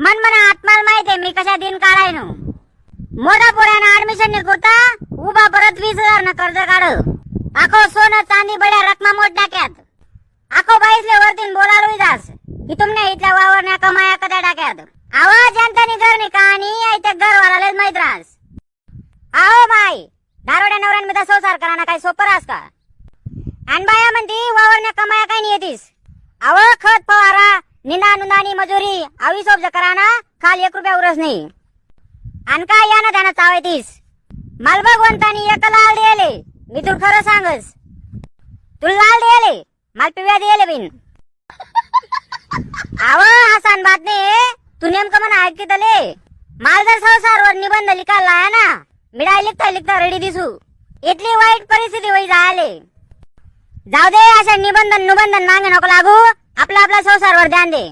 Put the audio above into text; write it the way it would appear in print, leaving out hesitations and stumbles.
मन मना आत्माला माहिती मी कशा दिन काढाय नो मोठा पोऱ्यानं ऍडमिशन नाही करता उभा परत 20,000 न कर्ज काढ आखो सोनं चांदी बड्या रकमा मोठ टाक्यात आखो बाईसले वरतीन बोलालोय जास की तुमने इथल्या वावरण्या कमाया कदा टाक्यात आवाज जनतानी घरनी कहाणी आयते घरवाल्यालाच माहित रास आओ माई दारोड्या नवऱ्यान मी संसार कराना काही सोपं रास का आणि बाया म्हणती वावरण्या कमाया काही नाही येतीस आव खत फवारा निंदा नुंदानी मजुरी आवी सोबज कराना खाल 1 रुपया उरस नाही आणि काय याना त्याना चावतीस माल भगवंतानी एक लाल दिले मी तुला खरं सांगस तुला लाल दिले माल पिव्या दिले बिन आव हसान बात नाही तू नेमकं म्हणा ऐकतले माल जर संसारवर निबंध लिखायला आहे ना मिळाय लिखता रेडी दिसू इतली वाईट परिस्थिती होई जायले जाऊ दे अशा निबंधन मागे नको लागू आपला संसारवर ध्यान दे